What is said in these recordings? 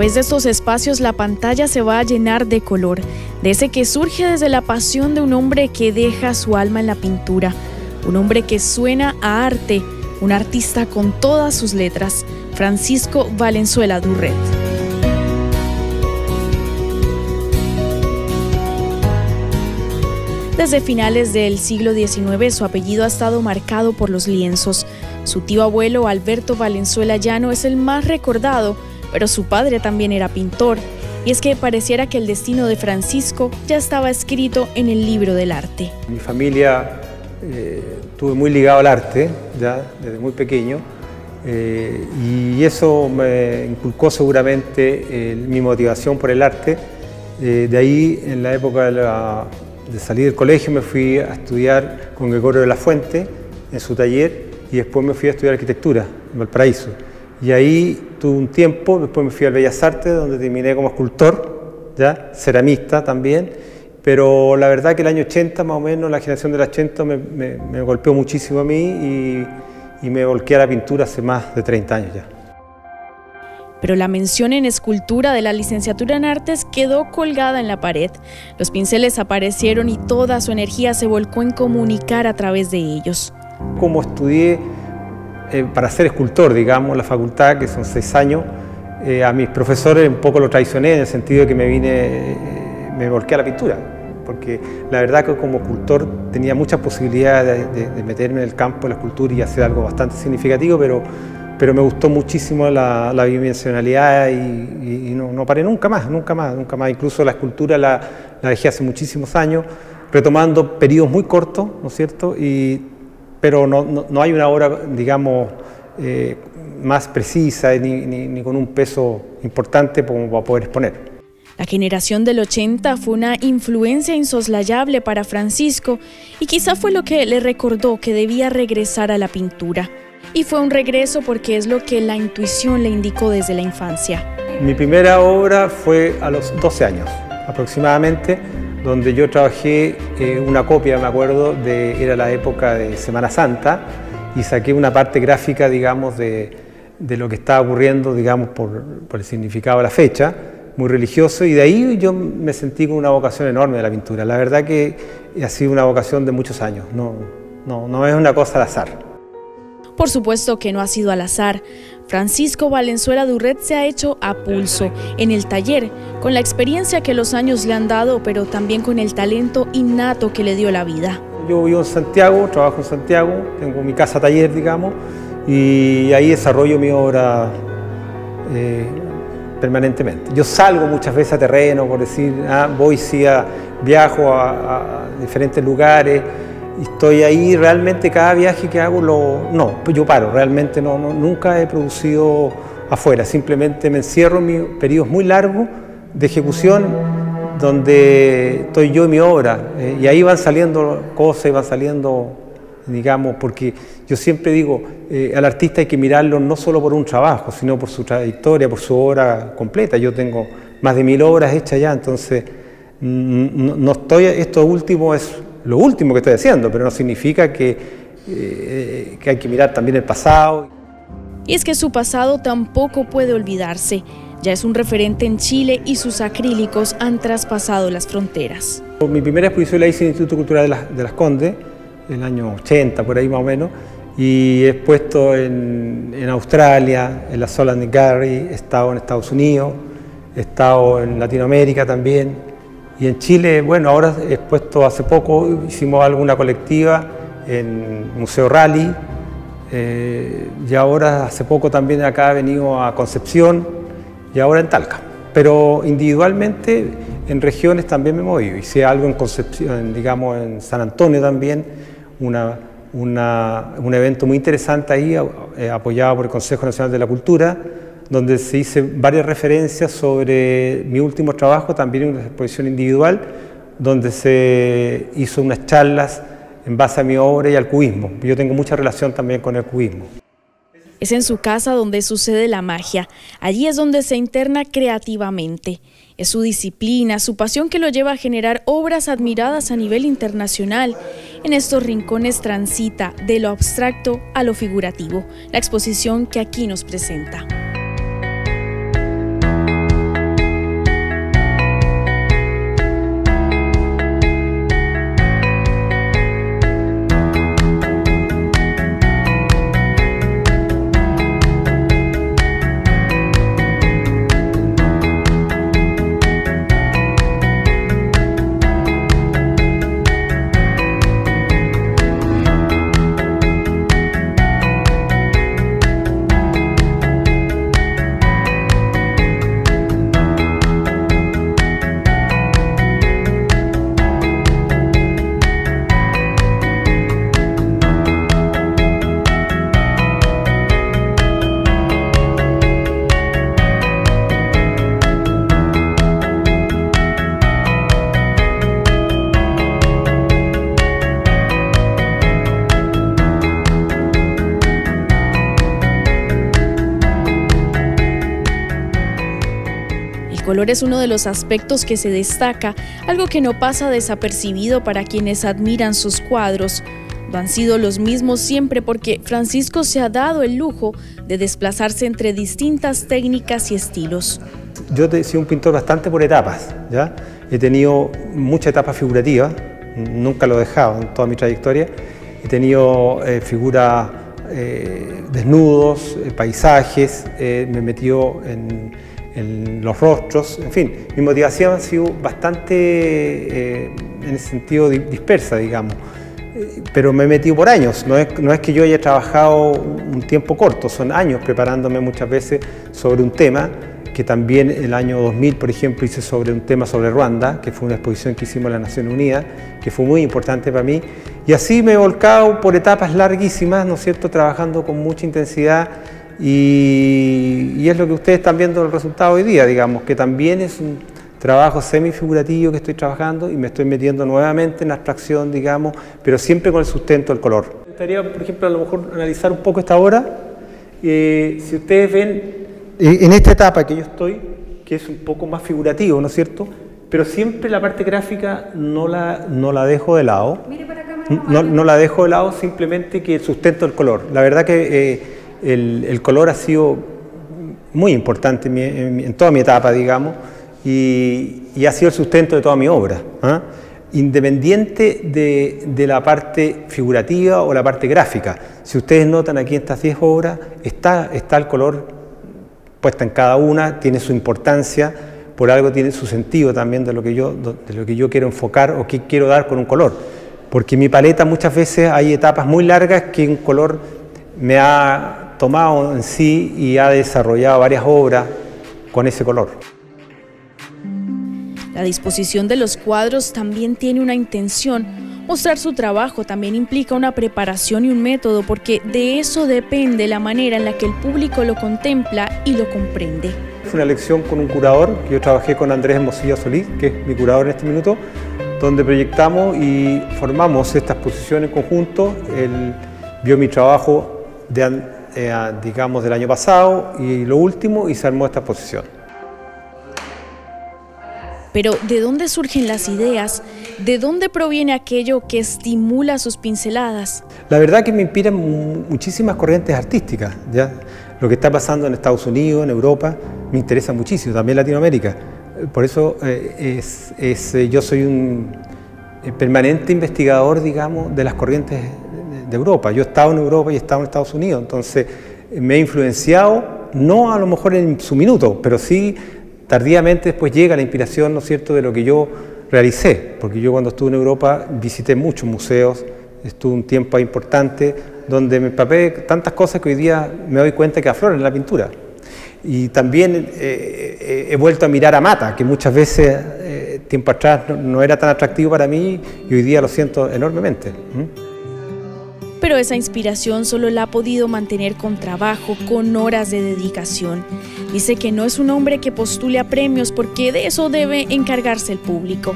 través de estos espacios la pantalla se va a llenar de color, de ese que surge desde la pasión de un hombre que deja su alma en la pintura, un hombre que suena a arte, un artista con todas sus letras, Francisco Valenzuela Durret. Desde finales del siglo XIX su apellido ha estado marcado por los lienzos. Su tío abuelo Alberto Valenzuela Llano es el más recordado, pero su padre también era pintor. Y es que pareciera que el destino de Francisco ya estaba escrito en el libro del arte. Mi familia estuve muy ligado al arte, ya desde muy pequeño, y eso me inculcó seguramente mi motivación por el arte. De ahí, en la época de salir del colegio, me fui a estudiar con Gregorio de la Fuente en su taller y después me fui a estudiar arquitectura en Valparaíso. Y ahí tuve un tiempo, después me fui al Bellas Artes, donde terminé como escultor, ya, ceramista también, pero la verdad que el año 80, más o menos, la generación del 80 me golpeó muchísimo a mí y me volqué a la pintura hace más de 30 años ya. Pero la mención en escultura de la licenciatura en artes quedó colgada en la pared. Los pinceles aparecieron y toda su energía se volcó en comunicar a través de ellos. Como estudié para ser escultor, digamos, la facultad, que son 6 años, a mis profesores un poco lo traicioné en el sentido de que me volqué a la pintura, porque la verdad que como escultor tenía muchas posibilidades de meterme en el campo de la escultura y hacer algo bastante significativo, pero me gustó muchísimo la bidimensionalidad y no paré nunca más. Incluso la escultura la dejé hace muchísimos años, retomando periodos muy cortos, ¿no es cierto? Pero no hay una obra, digamos, más precisa ni con un peso importante como para poder exponer. La generación del 80 fue una influencia insoslayable para Francisco y quizá fue lo que le recordó que debía regresar a la pintura. Y fue un regreso porque es lo que la intuición le indicó desde la infancia. Mi primera obra fue a los 12 años aproximadamente, donde yo trabajé una copia, me acuerdo, era la época de Semana Santa, y saqué una parte gráfica, digamos, de lo que estaba ocurriendo, digamos, por el significado de la fecha, muy religioso, y de ahí yo me sentí con una vocación enorme de la pintura. La verdad que ha sido una vocación de muchos años, no es una cosa al azar. Por supuesto que no ha sido al azar. Francisco Valenzuela Durret se ha hecho a pulso, en el taller, con la experiencia que los años le han dado, pero también con el talento innato que le dio la vida. Yo vivo en Santiago, trabajo en Santiago, tengo mi casa taller, digamos, y ahí desarrollo mi obra permanentemente. Yo salgo muchas veces a terreno, por decir, viajo a diferentes lugares. Estoy ahí, realmente cada viaje que hago yo paro, realmente nunca he producido afuera, simplemente me encierro en mis periodos muy largos de ejecución donde estoy yo y mi obra, y ahí van saliendo cosas y van saliendo, digamos, porque yo siempre digo, al artista hay que mirarlo no solo por un trabajo, sino por su trayectoria, por su obra completa. Yo tengo más de 1000 obras hechas ya, entonces esto último es lo último que estoy haciendo, pero no significa que hay que mirar también el pasado. Y es que su pasado tampoco puede olvidarse. Ya es un referente en Chile y sus acrílicos han traspasado las fronteras. Mi primera exposición la hice en el Instituto Cultural de Las Condes, en el año 80, por ahí más o menos, y he expuesto en Australia, en la Solent Gallery, he estado en Estados Unidos, he estado en Latinoamérica también. Y en Chile, bueno, ahora he expuesto hace poco, hicimos alguna colectiva en Museo Rally, y ahora hace poco también acá he venido a Concepción y ahora en Talca. Pero individualmente en regiones también me he movido. Hice algo en Concepción, digamos en San Antonio también, un evento muy interesante ahí, apoyado por el Consejo Nacional de la Cultura, donde se hice varias referencias sobre mi último trabajo, también una exposición individual, donde se hizo unas charlas en base a mi obra y al cubismo. Yo tengo mucha relación también con el cubismo. Es en su casa donde sucede la magia. Allí es donde se interna creativamente. Es su disciplina, su pasión que lo lleva a generar obras admiradas a nivel internacional. En estos rincones transita de lo abstracto a lo figurativo, la exposición que aquí nos presenta. color es uno de los aspectos que se destaca, algo que no pasa desapercibido para quienes admiran sus cuadros. No han sido los mismos siempre porque Francisco se ha dado el lujo de desplazarse entre distintas técnicas y estilos. Yo he sido un pintor bastante por etapas, ¿ya? He tenido muchas etapas figurativas, nunca lo he dejado en toda mi trayectoria. He tenido figuras desnudos, paisajes, me he metido en los rostros, en fin, mi motivación ha sido bastante, en ese sentido, dispersa, digamos. Pero me he metido por años, no es que yo haya trabajado un tiempo corto, son años preparándome muchas veces sobre un tema, que también el año 2000, por ejemplo, hice sobre un tema sobre Ruanda, que fue una exposición que hicimos en las Naciones Unidas, que fue muy importante para mí, y así me he volcado por etapas larguísimas, ¿no es cierto?, trabajando con mucha intensidad, y es lo que ustedes están viendo el resultado hoy día, digamos, que también es un trabajo semifigurativo que estoy trabajando y me estoy metiendo nuevamente en la abstracción, digamos, pero siempre con el sustento del color. Me gustaría, por ejemplo, a lo mejor analizar un poco esta obra. Si ustedes ven, en esta etapa que yo estoy, que es un poco más figurativo, ¿no es cierto?, pero siempre la parte gráfica no la dejo de lado. No la dejo de lado, simplemente que el sustento del color. La verdad que el color ha sido muy importante en toda mi etapa, digamos, y ha sido el sustento de toda mi obra, ¿eh? Independiente de la parte figurativa o la parte gráfica. Si ustedes notan aquí en estas 10 obras, está el color puesta en cada una, tiene su importancia, por algo tiene su sentido también de lo que yo quiero enfocar o qué quiero dar con un color. Porque en mi paleta muchas veces hay etapas muy largas que un color me ha tomado en sí y ha desarrollado varias obras con ese color. La disposición de los cuadros también tiene una intención. Mostrar su trabajo también implica una preparación y un método, porque de eso depende la manera en la que el público lo contempla y lo comprende. Fue una lección con un curador, yo trabajé con Andrés Hermosilla Solís, que es mi curador en este minuto, donde proyectamos y formamos esta exposición en conjunto. Él vio mi trabajo digamos del año pasado y lo último y se armó esta exposición. Pero ¿de dónde surgen las ideas? ¿De dónde proviene aquello que estimula sus pinceladas? La verdad que me inspiran muchísimas corrientes artísticas, ¿ya? Lo que está pasando en Estados Unidos, en Europa, me interesa muchísimo, también Latinoamérica. Por eso yo soy un permanente investigador, digamos, de las corrientes de Europa. Yo he estado en Europa y he estado en Estados Unidos, entonces me he influenciado, no a lo mejor en su minuto, pero sí tardíamente después llega la inspiración, ¿no es cierto?, de lo que yo realicé, porque yo cuando estuve en Europa visité muchos museos, estuve un tiempo importante, donde me empapé tantas cosas que hoy día me doy cuenta que afloran en la pintura. Y también he vuelto a mirar a Mata, que muchas veces, tiempo atrás, no era tan atractivo para mí, y hoy día lo siento enormemente. Pero esa inspiración solo la ha podido mantener con trabajo, con horas de dedicación. Dice que no es un hombre que postule a premios porque de eso debe encargarse el público.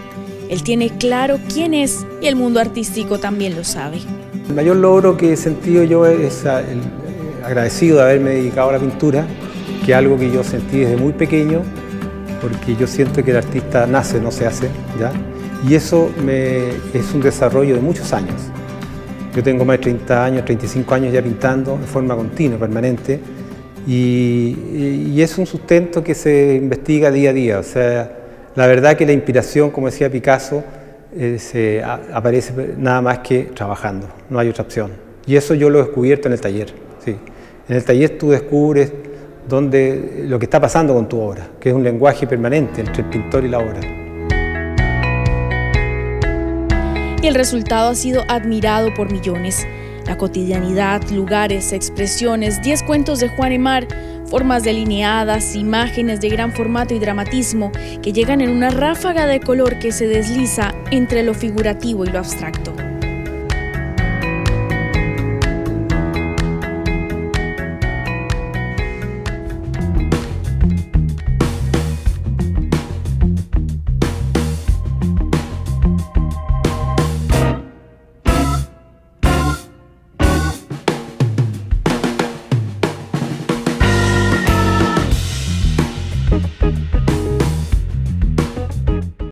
Él tiene claro quién es y el mundo artístico también lo sabe. El mayor logro que he sentido yo es agradecido de haberme dedicado a la pintura, que es algo que yo sentí desde muy pequeño, porque yo siento que el artista nace, no se hace, ¿ya? Y eso es un desarrollo de muchos años. Yo tengo más de 30 años, 35 años ya pintando de forma continua, permanente, y es un sustento que se investiga día a día. O sea, la verdad que la inspiración, como decía Picasso, aparece nada más que trabajando, no hay otra opción. Y eso yo lo he descubierto en el taller. Sí. En el taller tú descubres lo que está pasando con tu obra, que es un lenguaje permanente entre el pintor y la obra. Y el resultado ha sido admirado por millones. La cotidianidad, lugares, expresiones, 10 cuentos de Juan Emar, formas delineadas, imágenes de gran formato y dramatismo que llegan en una ráfaga de color que se desliza entre lo figurativo y lo abstracto.